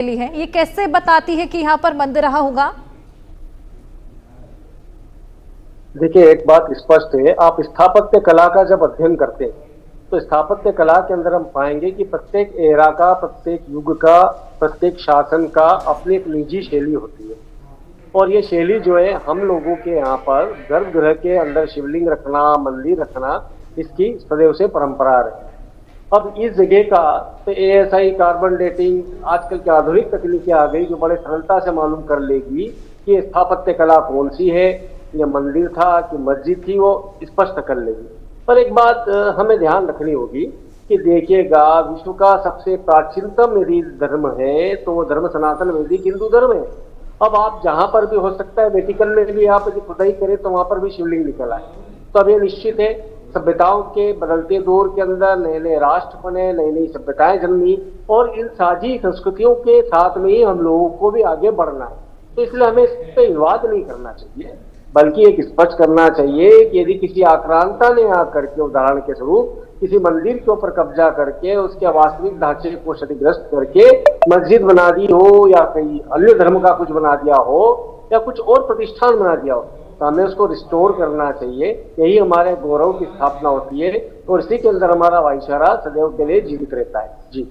मिली है, ये कैसे बताती है कि यहाँ पर मंदिर रहा होगा? देखिए, एक बात स्पष्ट है, आप स्थापत्य कला का जब अध्ययन करते हैं तो स्थापत्य कला के अंदर हम पाएंगे कि प्रत्येक एरा का, प्रत्येक युग का, प्रत्येक शासन का अपनी एक निजी शैली होती है। और ये शैली जो है, हम लोगों के यहाँ पर गर्भगृह के अंदर शिवलिंग रखना, मंदिर रखना, इसकी सदैव से परंपरा रही। अब इस जगह का तो ASI, कार्बन डेटिंग, आजकल की आधुनिक तकनीकें आ गई जो बड़े सरलता से मालूम कर लेगी कि स्थापत्य कला कौन सी है, ये मंदिर था कि मस्जिद थी, वो स्पष्ट कर लेगी। पर एक बात हमें ध्यान रखनी होगी कि देखिएगा, विश्व का सबसे प्राचीनतम यदि धर्म है तो वो धर्म सनातन वैदिक हिंदू धर्म है। अब आप जहां पर भी, हो सकता है वेटिकन में भी आप यदि खुदाई करें तो वहां पर भी शिवलिंग निकल आए। तो अब ये निश्चित है, सभ्यताओं के बदलते दौर के अंदर नए नए राष्ट्र बने, नई नई सभ्यताएं जन्मी, और इन साझी संस्कृतियों के साथ में ही हम लोगों को भी आगे बढ़ना है। तो इसलिए हमें इस पर विवाद नहीं करना चाहिए, बल्कि एक स्पष्ट करना चाहिए कि यदि किसी आक्रांता ने आकर के, उदाहरण के स्वरूप, किसी मंदिर के ऊपर कब्जा करके उसके वास्तविक ढांचे को क्षतिग्रस्त करके मस्जिद बना दी हो, या कहीं अन्य धर्म का कुछ बना दिया हो, या कुछ और प्रतिष्ठान बना दिया हो, तो हमें उसको रिस्टोर करना चाहिए। यही हमारे गौरव की स्थापना होती है, और इसी के अंदर हमारा भाईचारा सदैव के लिए जीवित रहता है। जी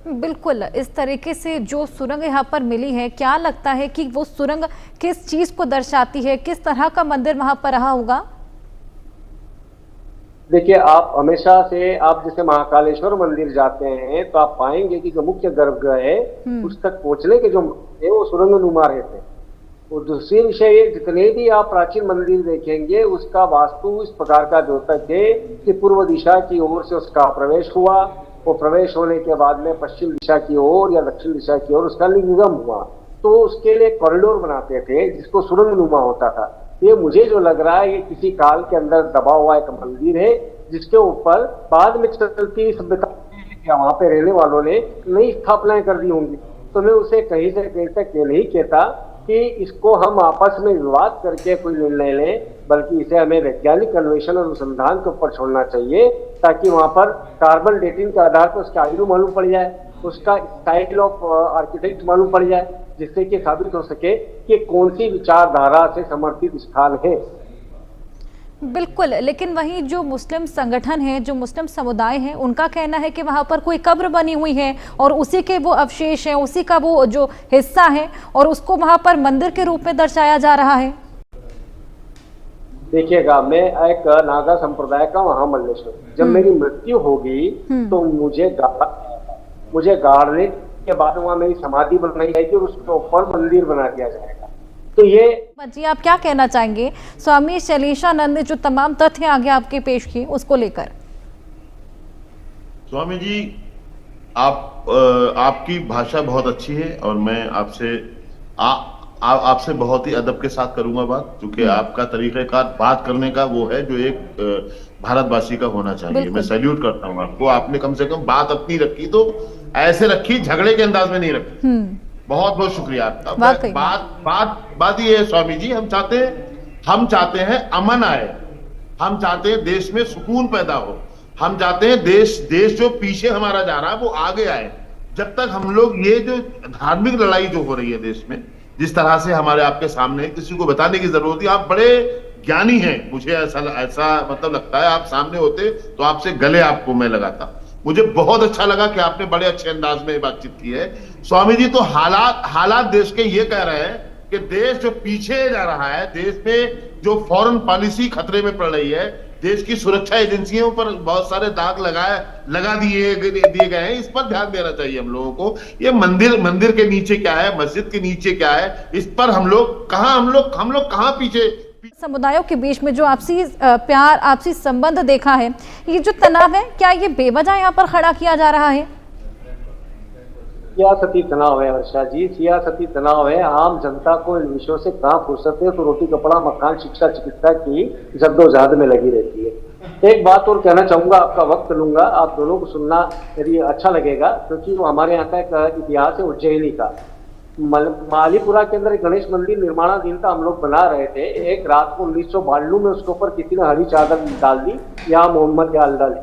बिल्कुल, इस तरीके से जो सुरंग यहाँ पर मिली है, क्या लगता है कि वो सुरंग किस चीज को दर्शाती है? किस तरह का मंदिर वहां पर रहा होगा? देखिए, आप हमेशा से, आप जैसे महाकालेश्वर मंदिर जाते हैं तो आप पाएंगे कि जो मुख्य गर्भगृह है उस तक पहुंचने के जो है वो सुरंग नुमा रहते हैं। और दूसरी विषय ये, जितने भी आप प्राचीन मंदिर देखेंगे उसका वास्तु इस प्रकार का द्योतक है कि पूर्व दिशा की ओर से उसका प्रवेश हुआ, वो प्रवेश होने के बाद में पश्चिम दिशा की ओर या दक्षिण दिशा की ओर उसका लिंगम हुआ। तो उसके लिए कॉरिडोर बनाते थे जिसको सुरंग नुमा होता था। ये मुझे जो लग रहा है, ये किसी काल के अंदर दबा हुआ एक मंदिर है जिसके ऊपर बाद में चलती सभ्यता या वहां पे रहने वालों ने नई स्थापनाएं कर दी होंगी। तो मैं उसे कहीं से कहीं तक ये नहीं कहता कि इसको हम आपस में विवाद करके कोई निर्णय लें, बल्कि इसे हमें वैज्ञानिक अन्वेषण और अनुसंधान के ऊपर छोड़ना चाहिए, ताकि वहां पर कार्बन डेटिंग के आधार पर उसका आयु मालूम पड़ जाए, उसका स्टाइल ऑफ आर्किटेक्ट मालूम पड़ जाए, जिससे कि साबित हो सके कि कौन सी विचारधारा से समर्थित स्थान है। बिल्कुल, लेकिन वहीं जो मुस्लिम संगठन है, जो मुस्लिम समुदाय है, उनका कहना है कि वहां पर कोई कब्र बनी हुई है और उसी के वो अवशेष हैं, उसी का वो जो हिस्सा है, और उसको वहां पर मंदिर के रूप में दर्शाया जा रहा है। देखिएगा, मैं एक नागा संप्रदाय का महामल्लेश्वर, जब मेरी मृत्यु होगी तो मुझे गाड़ने के बाद वहां मेरी समाधि बनाई जाएगी और उसके ऊपर मंदिर बना दिया जाएगा। तो ये जी, आप क्या कहना चाहेंगे स्वामी शैलेशानंद ने जो तमाम तथ्य आगे आपके पेश किए उसको लेकर? स्वामी जी, आपकी भाषा बहुत अच्छी है और मैं आपसे बहुत ही अदब के साथ करूंगा बात, क्योंकि आपका तरीक़ेकार बात करने का वो है जो एक भारतवासी का होना चाहिए। मैं सैल्यूट करता हूँ आपको। आपने कम से कम बात अपनी रखी, तो ऐसे रखी, झगड़े के अंदाज में नहीं रखी। बहुत बहुत शुक्रिया आपका। बात ये है स्वामी जी, हम चाहते हैं अमन आए, हम चाहते हैं देश में सुकून पैदा हो, हम चाहते हैं देश जो पीछे हमारा जा रहा है वो आगे आए। जब तक हम लोग, ये जो धार्मिक लड़ाई जो हो रही है देश में, जिस तरह से हमारे आपके सामने, किसी को बताने की जरूरत नहीं, आप बड़े ज्ञानी हैं, मुझे ऐसा मतलब लगता है। आप सामने होते तो आपसे गले आपको मैं लगाता। मुझे बहुत अच्छा लगा कि आपने बड़े अच्छे अंदाज में बातचीत की है स्वामी जी। तो हालात देश के ये कह रहे हैं कि देश जो पीछे जा रहा है, देश में जो फॉरेन पॉलिसी खतरे में पड़ रही है, देश की सुरक्षा एजेंसियों पर बहुत सारे दाग लगा दिए गए हैं। इस पर ध्यान देना चाहिए हम लोगों को। ये मंदिर के नीचे क्या है, मस्जिद के नीचे क्या है, इस पर हम लोग कहाँ पीछे। समुदायों के बीच में जो आपसी प्यार, आपसी संबंध देखा है, ये जो तनाव है, क्या ये बेवजह यहाँ पर खड़ा किया जा रहा है? सियासती तनाव है वर्षा जी, सियासती तनाव है। आम जनता को इन विषयों से कहाँ फुर्सत है, तो रोटी कपड़ा मकान शिक्षा चिकित्सा की जद्दोजहद में लगी रहती है। एक बात और कहना चाहूंगा, आपका वक्त लूंगा, आप दोनों को सुनना यदि अच्छा लगेगा, क्योंकि वो हमारे यहाँ का एक इतिहास है उज्जैनी का। मालीपुरा के अंदर एक गणेश मंदिर निर्माणाधीन था, हम लोग बना रहे थे। एक रात को 1992 में उसके ऊपर किसी ने हरी चादर डाल दी या मोहम्मद या अल्लाह ली।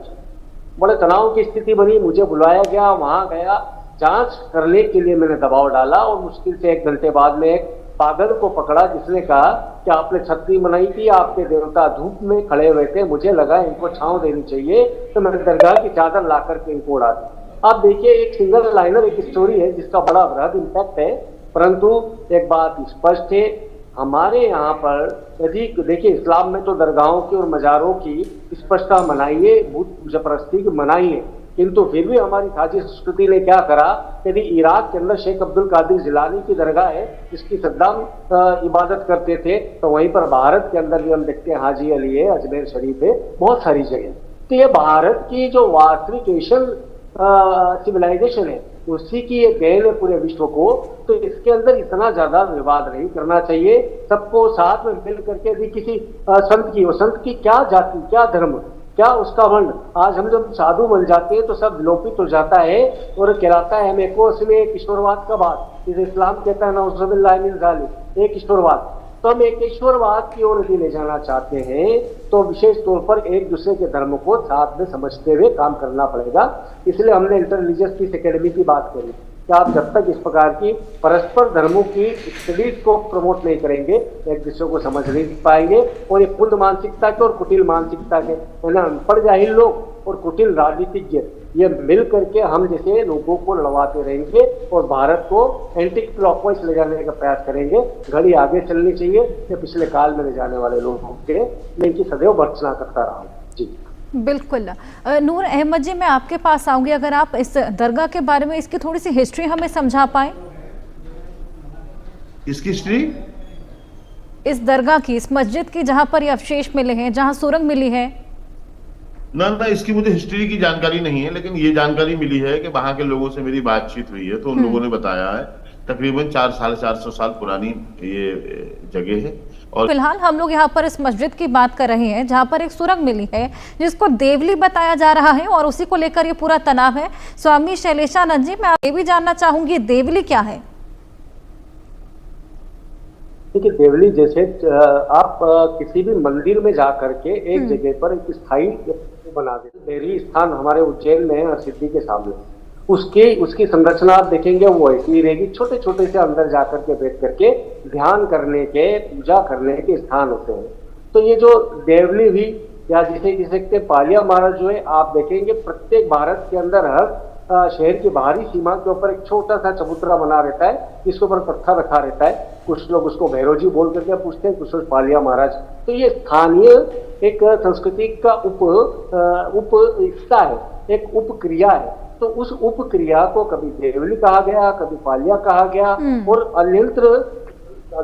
बड़े तनाव की स्थिति बनी, मुझे बुलाया गया, वहां गया, जांच करने के लिए मैंने दबाव डाला और मुश्किल से 1 घंटे बाद में एक पागल को पकड़ा जिसने कहा कि आपने छतरी बनाई थी, आपके देवता धूप में खड़े हुए थे, मुझे लगा इनको छांव देनी चाहिए तो मैंने दरगाह की चादर ला करके इनको उड़ा दी। आप देखिए, एक सिंगल लाइनर एक स्टोरी है जिसका बड़ा बृहद इम्पैक्ट है, परंतु एक बात स्पष्ट है, हमारे यहाँ पर यदि देखिए इस्लाम में तो दरगाहों की और मज़ारों की स्पष्टता मनाइए, भूत पूजा परस्ती की मनाइए, किंतु फिर भी हमारी खाजी संस्कृति ने क्या करा, यदि इराक के अंदर शेख अब्दुल कादिर जिलानी की दरगाह है जिसकी सद्दाम इबादत करते थे, तो वहीं पर भारत के अंदर भी हम देखते हैं हाजी अली है, अजमेर शरीफ है, बहुत सारी जगह। तो ये भारत की जो वास्तविक एशियन सिविलाइजेशन है उसी की एक देन है पूरे विश्व को, तो इसके अंदर इतना ज्यादा विवाद नहीं करना चाहिए। सबको साथ में मिल करके यदि किसी संत की क्या जाति, क्या धर्म, क्या उसका वर्ण, आज हम जब साधु बन जाते हैं तो सब विलोपित हो जाता है और कहलाता है हमें को उसमें एक ईश्वरवाद का बात, जिसे इस्लाम कहता है नौजुबिल्लाह मिन ज़ालिक, एक ईश्वरवाद। तो हम एक ईश्वरवाद की ओर यदि ले जाना चाहते हैं तो विशेष तौर पर एक दूसरे के धर्म को साथ में समझते हुए काम करना पड़ेगा। इसलिए हमने इंटर रिलीजियस पीस एकेडमी की बात करी कि आप जब तक इस प्रकार की परस्पर धर्मों की स्टडीज को प्रमोट नहीं करेंगे, एक दूसरे को समझ नहीं पाएंगे। और ये कुंद मानसिकता के और कुटिल मानसिकता के अनपढ़ जाहिल लोग और कुटिल राजनीतिज्ञ ये मिल करके हम जैसे लोगों को लड़वाते रहेंगे और भारत को एंटी क्लॉकवाइज ले जाने का प्रयास करेंगे। घड़ी आगे चलनी चाहिए, ये पिछले काल में ले जाने वाले लोगों के मैं इनकी सदैव भर्त्सना करता रहा हूँ। जी बिल्कुल। नूर अहमद जी, मैं आपके पास आऊंगी, अगर आप इस दरगाह के बारे में इसकी थोड़ी सी हिस्ट्री हमें समझा पाए। इसकी हिस्ट्री, इस दरगाह की, इस मस्जिद की जहां पर ये अवशेष मिले हैं, जहां सुरंग मिली है। ना इसकी मुझे हिस्ट्री की जानकारी नहीं है, लेकिन ये जानकारी मिली है कि वहां के लोगों से मेरी बातचीत हुई है तो उन लोगों ने बताया है तकरीबन 400-450 साल पुरानी ये जगह है। और फिलहाल हम लोग यहाँ पर इस मस्जिद की बात कर रहे हैं जहाँ पर एक सुरंग मिली है जिसको देवली बताया जा रहा है और उसी को लेकर ये पूरा तनाव है। स्वामी शैलेशानंद जी, मैं ये भी जानना चाहूंगी देवली क्या है? देखिए, देवली जैसे आप किसी भी मंदिर में जा करके एक जगह पर एक स्थायी बना देते। देवली स्थान हमारे उज्जैन में है, सिद्धि के सामने, उसकी संरचना आप देखेंगे वो ऐसी रहेगी। छोटे छोटे से अंदर जाकर के बैठ करके ध्यान करने के, पूजा करने के स्थान होते हैं। तो ये जो देवली हुई या जिसे पालिया महाराज जो है, आप देखेंगे प्रत्येक भारत के अंदर हर शहर की बाहरी सीमा के ऊपर एक छोटा सा चबूतरा बना रहता है जिसके ऊपर पत्थर रखा रहता है। कुछ लोग उसको भैरव जी बोल करके पूछते हैं, कुछ लोग पालिया महाराज। तो ये स्थानीय एक संस्कृति का उप हिस्सा है, एक उपक्रिया है। तो उस उपक्रिया को कभी देवली कहा गया, कभी पालिया कहा गया और अन्यंत्र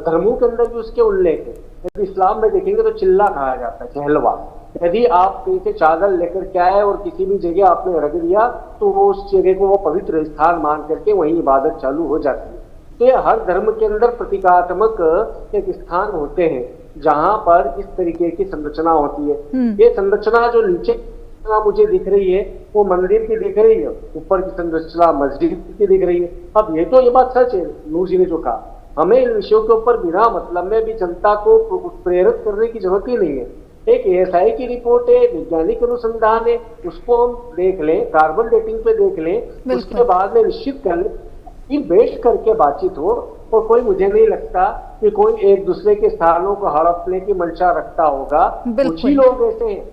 धर्मों के अंदर भी उसके उल्लेख है। यदि इस्लाम में देखेंगे तो चिल्ला कहा जाता है, चहलवा। यदि आप कहीं से चादर लेकर के आए और किसी भी जगह आपने रख दिया तो वो उस जगह को वो पवित्र स्थान मान करके वहीं इबादत चालू हो जाती है। तो ये हर धर्म के अंदर प्रतीकात्मक एक स्थान होते हैं जहां पर इस तरीके की संरचना होती है। ये संरचना जो नीचे मुझे दिख रही है वो मंदिर की दिख रही है, ऊपर की संरचना मस्जिद की दिख रही है। अब ये तो ये बात सच है, नूर जी ने जो कहा, हमें इन विषयों के ऊपर बिना मतलब में भी जनता को प्रेरित करने की जरूरत ही नहीं है। एक एएसआई की रिपोर्ट है, वैज्ञानिक अनुसंधान है, उसको हम देख लें, कार्बन डेटिंग पे देख लें, उसके बाद में निश्चित कर लें, फिर बैठ करके बातचीत हो। और कोई, मुझे नहीं लगता कि कोई एक दूसरे के स्थानों को हड़पने की मंशा रखता होगा। कुछ ही लोग ऐसे हैं।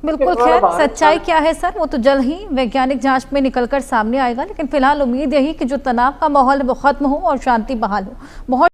बिल्कुल। खैर, सच्चाई क्या है सर, वो तो जल्द ही वैज्ञानिक जांच में निकलकर सामने आएगा, लेकिन फिलहाल उम्मीद यही कि जो तनाव का माहौल है वो खत्म हो और शांति बहाल हो। बहुत